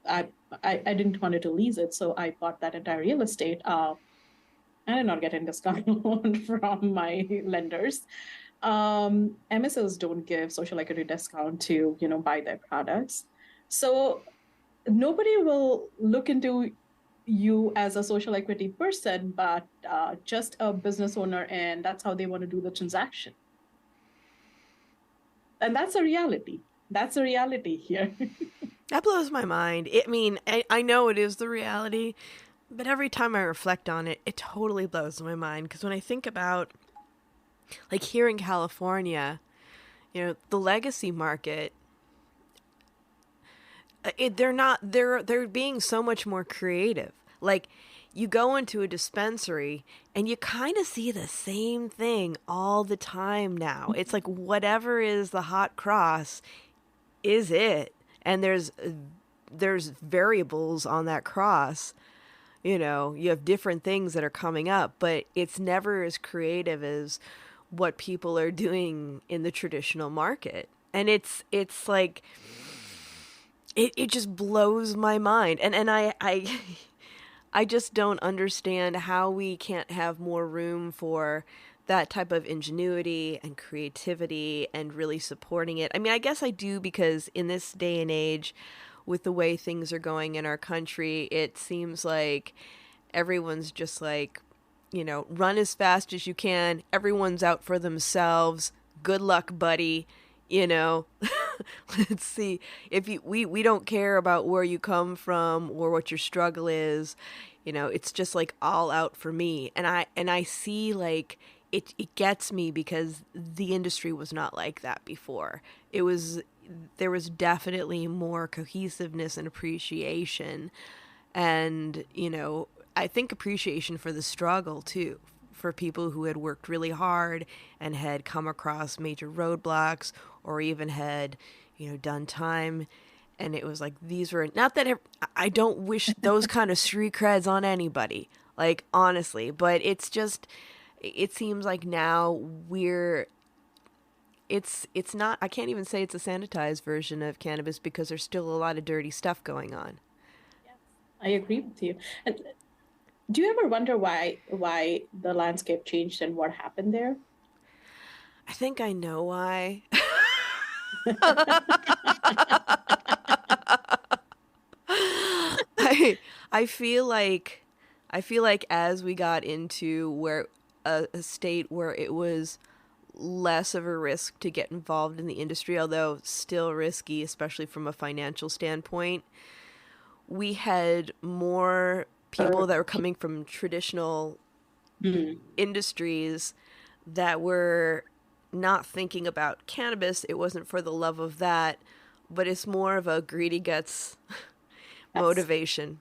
[SPEAKER 3] I didn't want to lease it, so I bought that entire real estate. I did not get a discount from my lenders. MSOs don't give social equity discount to, buy their products. So nobody will look into you as a social equity person, but just a business owner, and that's how they want to do the transaction. And that's a reality. That's a reality here.
[SPEAKER 2] That blows my mind. I know it is the reality, but every time I reflect on it, it totally blows my mind. Because when I think about, like, here in California, the legacy market, they're being so much more creative. Like, you go into a dispensary and you kind of see the same thing all the time now. It's like whatever is the hot cross is it. And there's variables on that cross. You have different things that are coming up, but it's never as creative as what people are doing in the traditional market. And it's like, it just blows my mind. And I just don't understand how we can't have more room for that type of ingenuity and creativity and really supporting it. I guess I do, because in this day and age, with the way things are going in our country, it seems like everyone's just like, run as fast as you can. Everyone's out for themselves. Good luck, buddy. Let's see. If we don't care about where you come from or what your struggle is. It's just like all out for me. And I see, like, it gets me, because the industry was not like that before. There was definitely more cohesiveness and appreciation, and I think appreciation for the struggle too, for people who had worked really hard and had come across major roadblocks, or even had done time. And it was like, these were not that I don't wish those kind of street creds on anybody, like, honestly, but it's just, it seems like now it's not, I can't even say it's a sanitized version of cannabis, because there's still a lot of dirty stuff going on.
[SPEAKER 3] I agree with you. And do you ever wonder why the landscape changed and what happened there?
[SPEAKER 2] I think I know why. I I feel like as we got into where a state where it was less of a risk to get involved in the industry, although still risky, especially from a financial standpoint, we had more people that were coming from traditional
[SPEAKER 3] Mm.
[SPEAKER 2] industries that were not thinking about cannabis. It wasn't for the love of that, but it's more of a greedy guts
[SPEAKER 3] Abs-
[SPEAKER 2] motivation.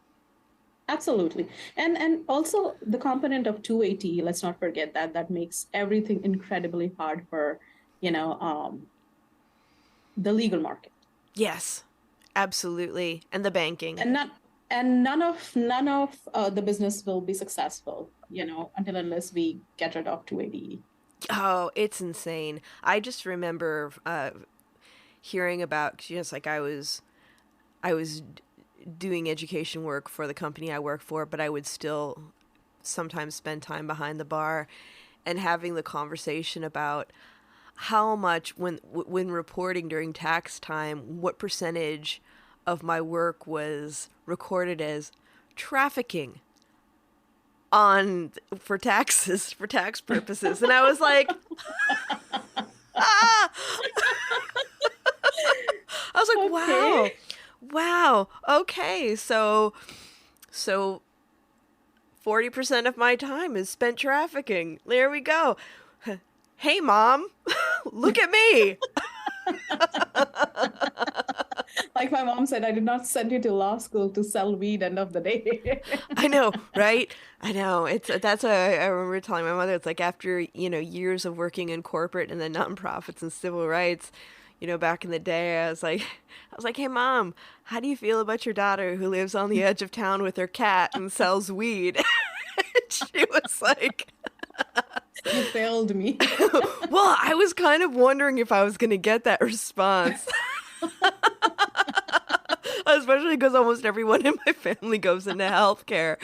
[SPEAKER 3] Absolutely. And also the component of 280, let's not forget that that makes everything incredibly hard for, you know, the legal market.
[SPEAKER 2] Yes, absolutely. And the banking.
[SPEAKER 3] And not and none of the business will be successful, until unless we get rid of 280.
[SPEAKER 2] Oh, it's insane. I just remember hearing about, 'cause, it's like I was doing education work for the company I work for, but I would still sometimes spend time behind the bar and having the conversation about how much when reporting during tax time, what percentage of my work was recorded as trafficking on for tax purposes, and I was like, ah! I was like,
[SPEAKER 3] Okay.
[SPEAKER 2] wow, okay, so 40% of my time is spent trafficking. There we go. Hey, mom, look at me.
[SPEAKER 3] Like my mom said, I did not send you to law school to sell weed end of the day.
[SPEAKER 2] I know, right? I know. That's what I remember telling my mother. It's like after, years of working in corporate and then nonprofits and civil rights, back in the day, I was like, "Hey mom, how do you feel about your daughter who lives on the edge of town with her cat and sells weed?" She was like,
[SPEAKER 3] You failed me.
[SPEAKER 2] "Well, I was kind of wondering if I was going to get that response." Especially because almost everyone in my family goes into healthcare.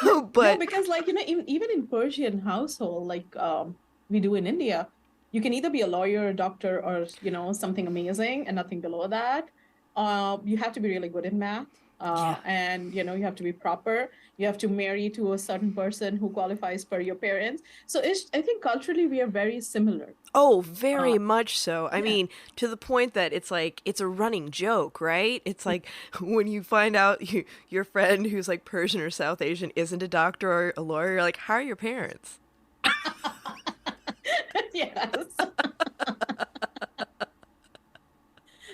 [SPEAKER 3] No,
[SPEAKER 2] But
[SPEAKER 3] because even in Persian household, like we do in India, you can either be a lawyer, a doctor, or something amazing, and nothing below that. You have to be really good in math,
[SPEAKER 2] yeah.
[SPEAKER 3] and you have to be proper. You have to marry to a certain person who qualifies per your parents. So I think culturally we are very similar.
[SPEAKER 2] Oh, very
[SPEAKER 3] Uh,
[SPEAKER 2] much so. I
[SPEAKER 3] yeah.
[SPEAKER 2] mean, to the point that it's like it's a running joke, right? It's like when you find out your friend who's like Persian or South Asian isn't a doctor or a lawyer, you're like, how are your parents?
[SPEAKER 3] Yes.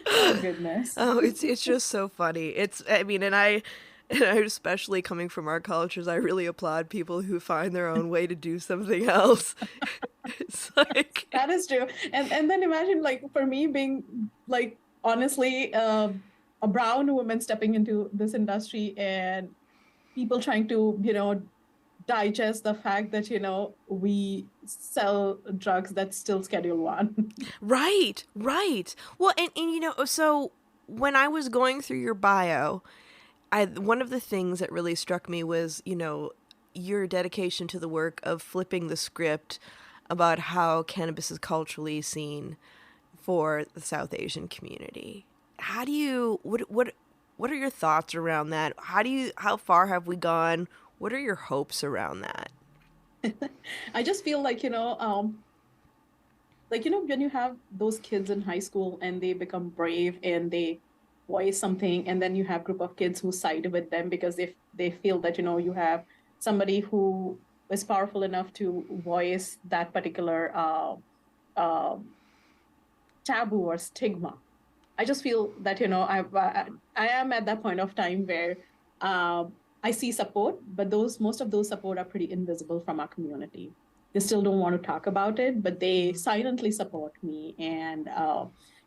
[SPEAKER 3] Oh goodness.
[SPEAKER 2] Oh, it's just so funny. I mean, and I especially coming from our cultures, I really applaud people who find their own way to do something else. It's like,
[SPEAKER 3] That is true. And then imagine like for me being like honestly a brown woman stepping into this industry and people trying to, digest the fact that, we sell drugs that's still Schedule 1.
[SPEAKER 2] right, right. Well, and so when I was going through your bio, one of the things that really struck me was, your dedication to the work of flipping the script about how cannabis is culturally seen for the South Asian community. How do you what are your thoughts around that? How far have we gone? What are your hopes around that?
[SPEAKER 3] I just feel like, when you have those kids in high school and they become brave and they voice something, and then you have group of kids who side with them because they feel that you have somebody who is powerful enough to voice that particular uh, taboo or stigma. I just feel that I am at that point of time where I see support, but those most of those support are pretty invisible from our community. They still don't want to talk about it, but they silently support me, and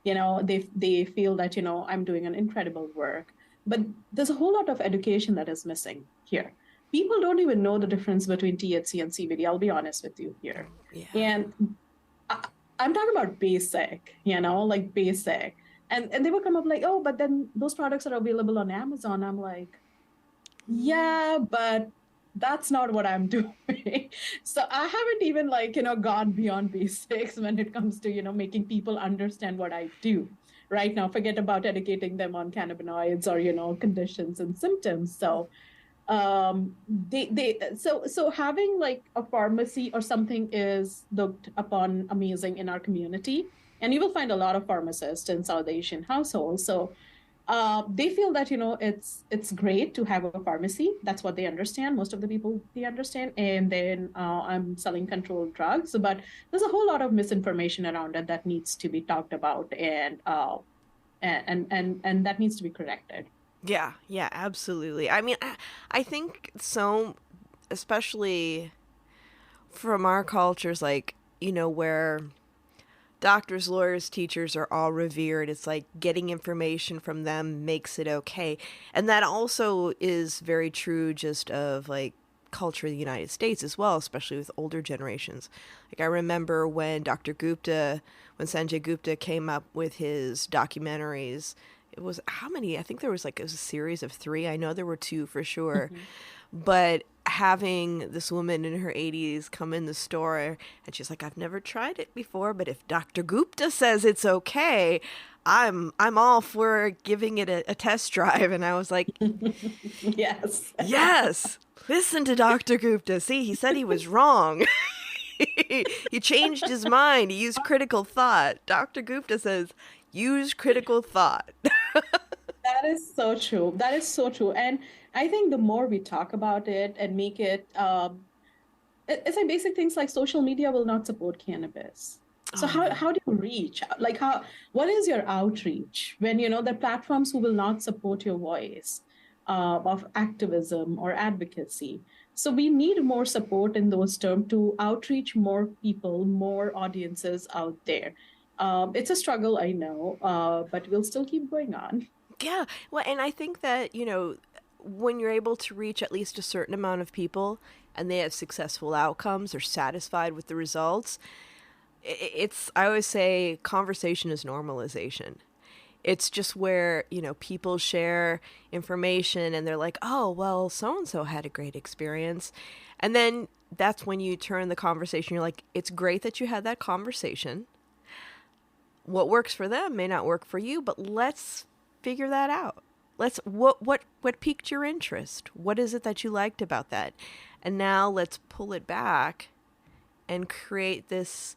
[SPEAKER 3] they feel that I'm doing an incredible work. But there's a whole lot of education that is missing here. People don't even know the difference between THC and CBD. I'll be honest with you here,
[SPEAKER 2] Yeah.
[SPEAKER 3] and I, I'm talking about basic, like basic. And they would come up like, oh, but then those products are available on Amazon. I'm like, Yeah, but that's not what I'm doing. So I haven't even gone beyond basics when it comes to, making people understand what I do. Right now, forget about educating them on cannabinoids or, conditions and symptoms. So so having like a pharmacy or something is looked upon amazing in our community. And you will find a lot of pharmacists in South Asian households. So they feel that it's great to have a pharmacy. That's what they understand. Most of the people they understand, and then I'm selling controlled drugs. But there's a whole lot of misinformation around it that needs to be talked about, and that needs to be corrected.
[SPEAKER 2] Yeah, yeah, absolutely. I mean, I think so, especially from our cultures, like, where doctors, lawyers, teachers are all revered. It's like getting information from them makes it okay. And that also is very true just of like culture in the United States as well, especially with older generations. Like I remember when when Sanjay Gupta came up with his documentaries, it was how many? I think there was it was a series of 3. I know there were 2 for sure.
[SPEAKER 3] Mhm.
[SPEAKER 2] But having this woman in her 80s come in the store and she's like, I've never tried it before, but if Dr. Gupta says it's okay, I'm all for giving it a test drive. And I was like,
[SPEAKER 3] Yes.
[SPEAKER 2] yes, listen to Dr. Gupta. See, he said he was wrong. He changed his mind. He used critical thought. Dr. Gupta says, use critical thought.
[SPEAKER 3] That is so true. That is so true. And I think the more we talk about it and make it, it's like basic things like social media will not support cannabis. So
[SPEAKER 2] Oh, no.
[SPEAKER 3] how do you reach? Like what is your outreach when the platforms who will not support your voice of activism or advocacy? So we need more support in those terms to outreach more people, more audiences out there. It's a struggle, I know, but we'll still keep going on.
[SPEAKER 2] Yeah. Well, and I think that, when you're able to reach at least a certain amount of people and they have successful outcomes or satisfied with the results, I always say conversation is normalization. It's just where, people share information and they're like, oh, well, so and so had a great experience. And then that's when you turn the conversation. You're like, it's great that you had that conversation. What works for them may not work for you, but let's figure that out. Let's what piqued your interest? What is it that you liked about that? And now let's pull it back and create this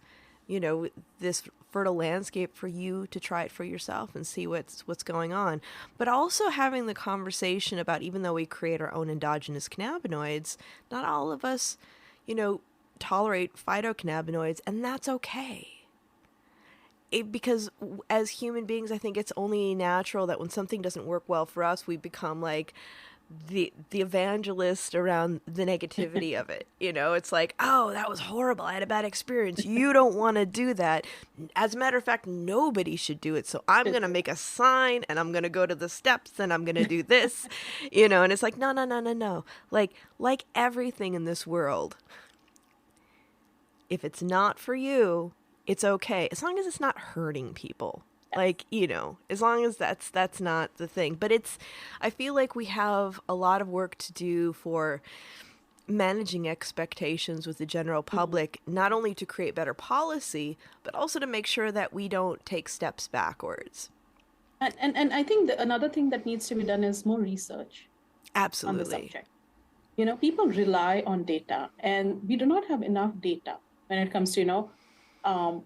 [SPEAKER 2] fertile landscape for you to try it for yourself and see what's going on. But also having the conversation about, even though we create our own endogenous cannabinoids, not all of us, tolerate phytocannabinoids, and that's okay. Because as human beings, I think it's only natural that when something doesn't work well for us, we become like the evangelist around the negativity of it. It's like, oh, that was horrible. I had a bad experience. You don't want to do that. As a matter of fact, nobody should do it. So I'm going to make a sign and I'm going to go to the steps and I'm going to do this, and it's like, no, no, no, no, no. Like everything in this world, if it's not for you, it's okay, as long as it's not hurting people. Like, as long as that's not the thing. But I feel like we have a lot of work to do for managing expectations with the general public, not only to create better policy, but also to make sure that we don't take steps backwards.
[SPEAKER 3] And I think another thing that needs to be done is more research on the
[SPEAKER 2] Absolutely.
[SPEAKER 3] subject. People rely on data, and we do not have enough data when it comes to, um,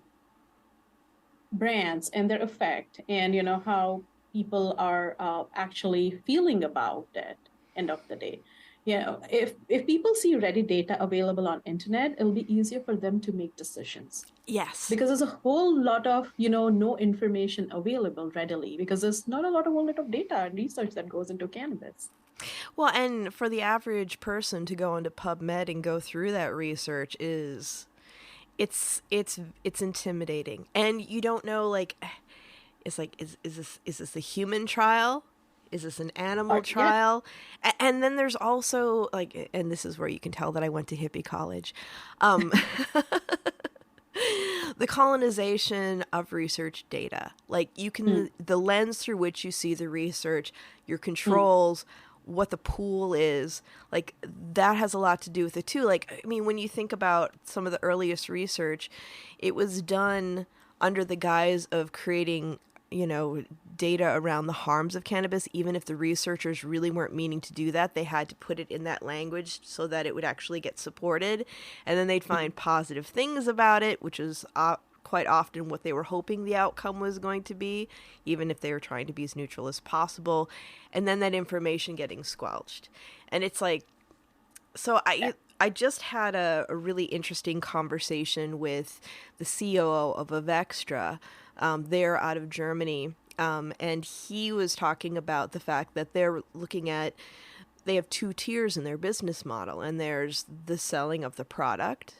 [SPEAKER 3] brands and their effect, and how people are actually feeling about it. End of the day, if people see ready data available on internet, it'll be easier for them to make decisions,
[SPEAKER 2] Yes.
[SPEAKER 3] because there's a whole lot of no information available readily, because there's not a whole lot of data and research that goes into cannabis.
[SPEAKER 2] Well, and for the average person to go into PubMed and go through that research it's intimidating, and you don't know, like, it's like, is this a human trial, is this an animal
[SPEAKER 3] Yeah.
[SPEAKER 2] trial? And then there's also, like, and this is where you can tell that I went to hippie college, the colonization of research data. Like, you can,
[SPEAKER 3] Mm,
[SPEAKER 2] the lens through which you see the research, your controls, what the pool is, like that has a lot to do with it too. Like, I mean, when you think about some of the earliest research, it was done under the guise of creating, you know, data around the harms of cannabis. Even if the researchers really weren't meaning to do that, they had to put it in that language so that it would actually get supported. And then they'd find positive things about it, which is quite often what they were hoping the outcome was going to be, even if they were trying to be as neutral as possible. And then that information getting squelched. And it's like, so I just had a really interesting conversation with the COO of Avextra. They're out of Germany. And he was talking about the fact that they're looking at, they have two tiers in their business model, and there's the selling of the product,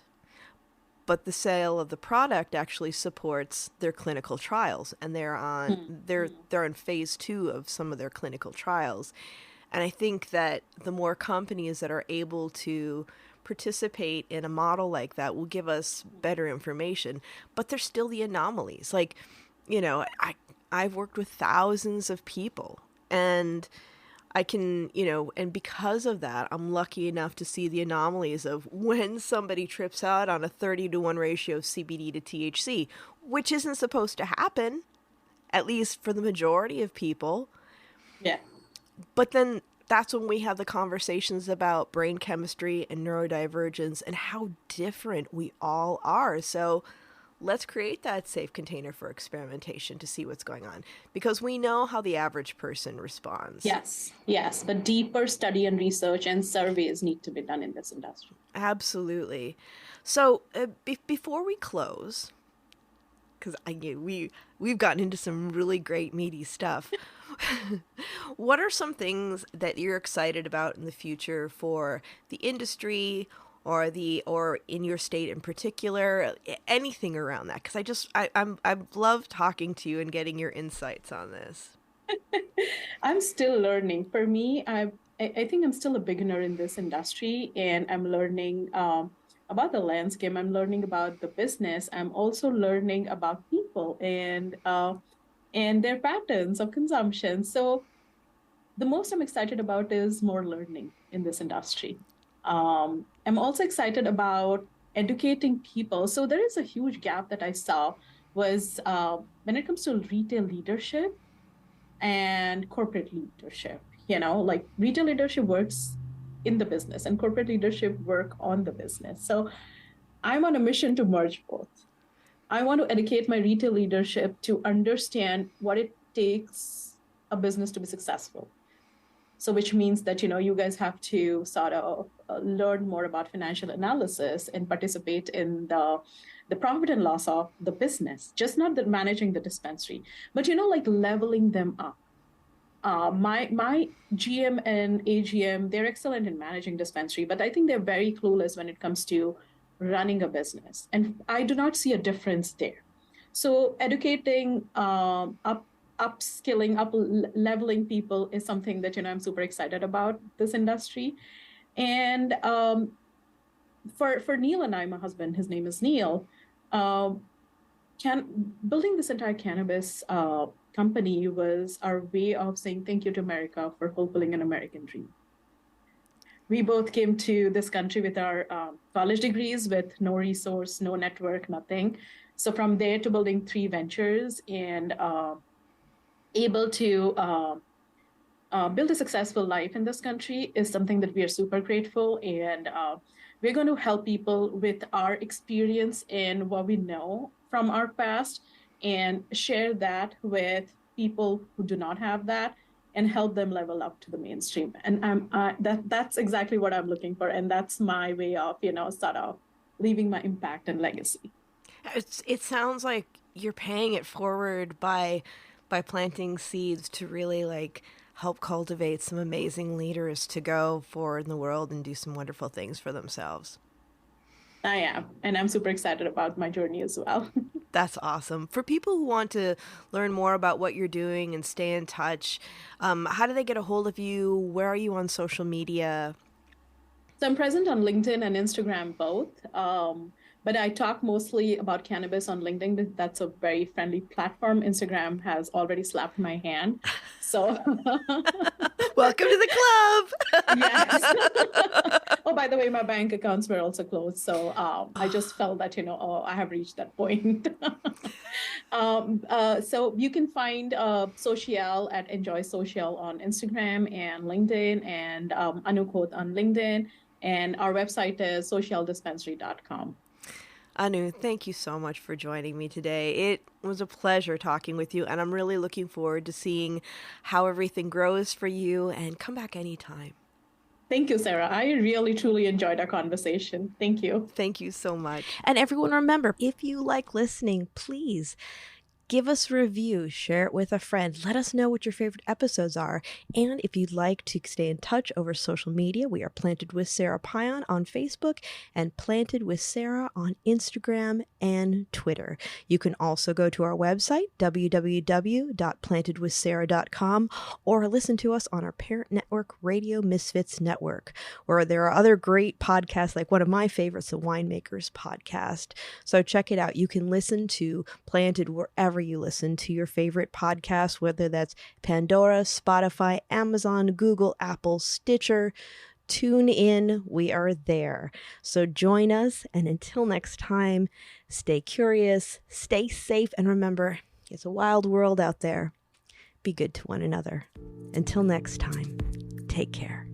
[SPEAKER 2] but the sale of the product actually supports their clinical trials, and they're in phase 2 of some of their clinical trials. And I think that the more companies that are able to participate in a model like that will give us better information. But there's still the anomalies. Like, you know, I've worked with thousands of people, and I can, you know, and because of that, I'm lucky enough to see the anomalies of when somebody trips out on a 30-to-1 ratio of CBD to THC, which isn't supposed to happen, at least for the majority of people.
[SPEAKER 3] Yeah.
[SPEAKER 2] But then that's when we have the conversations about brain chemistry and neurodivergence and how different we all are. So let's create that safe container for experimentation to see what's going on, because we know how the average person responds.
[SPEAKER 3] Yes. But deeper study and research and surveys need to be done in this industry.
[SPEAKER 2] Absolutely. So before we close, because we've gotten into some really great meaty stuff, what are some things that you're excited about in the future for the industry, or in your state in particular, anything around that? Because I love talking to you and getting your insights on this.
[SPEAKER 3] I'm still learning. For me, I think I'm still a beginner in this industry, and I'm learning about the landscape. I'm learning about the business. I'm also learning about people and their patterns of consumption. So the most I'm excited about is more learning in this industry. I'm also excited about educating people. So there is a huge gap that I saw was when it comes to retail leadership and corporate leadership. You know, like retail leadership works in the business and corporate leadership work on the business. So I'm on a mission to merge both. I want to educate my retail leadership to understand what it takes a business to be successful. So which means that, you know, you guys have to sort of learn more about financial analysis and participate in the profit and loss of the business, just not the managing the dispensary, but, you know, like leveling them up. My GM and AGM, they're excellent in managing dispensary, but I think they're very clueless when it comes to running a business. And I do not see a difference there. So educating, upskilling, leveling people is something that, you know, I'm super excited about this industry. And for Neil and I, my husband, his name is Neil, building this entire cannabis company was our way of saying thank you to America for fulfilling an American dream. We both came to this country with our college degrees, with no resource, no network, nothing. So from there to building 3 ventures and able to build a successful life in this country is something that we are super grateful. And we're going to help people with our experience and what we know from our past and share that with people who do not have that and help them level up to the mainstream. And that's exactly what I'm looking for. And that's my way of, you know, sort of leaving my impact and legacy.
[SPEAKER 2] It sounds like you're paying it forward by planting seeds to really like help cultivate some amazing leaders to go forward in the world and do some wonderful things for themselves.
[SPEAKER 3] I am, and I'm super excited about my journey as well.
[SPEAKER 2] That's awesome. For people who want to learn more about what you're doing and stay in touch, how do they get a hold of you? Where are you on social media?
[SPEAKER 3] So I'm present on LinkedIn and Instagram both. But I talk mostly about cannabis on LinkedIn. That's a very friendly platform. Instagram has already slapped my hand. So
[SPEAKER 2] Welcome to the club.
[SPEAKER 3] yes. Oh, by the way, my bank accounts were also closed. So I just felt that, I have reached that point. So you can find Socíale at Enjoy Social on Instagram and LinkedIn, and Annu Khot on LinkedIn. And our website is socialdispensary.com.
[SPEAKER 2] Annu, thank you so much for joining me today. It was a pleasure talking with you, and I'm really looking forward to seeing how everything grows for you, and come back anytime.
[SPEAKER 3] Thank you, Sarah. I really, truly enjoyed our conversation. Thank you.
[SPEAKER 2] Thank you so much. And everyone, remember, if you like listening, please give us a review, share it with a friend. Let us know what your favorite episodes are. And if you'd like to stay in touch over social media, we are Planted with Sara Pion on Facebook and Planted with Sara on Instagram and Twitter. You can also go to our website, www.plantedwithsara.com, or listen to us on our parent network, Radio Misfits Network, where there are other great podcasts, like one of my favorites, the Winemakers Podcast. So check it out. You can listen to Planted wherever you listen to your favorite podcasts, whether that's Pandora, Spotify, Amazon, Google, Apple, Stitcher. Tune in. We are there. So join us. And until next time, stay curious, stay safe, and remember, it's a wild world out there. Be good to one another. Until next time, take care.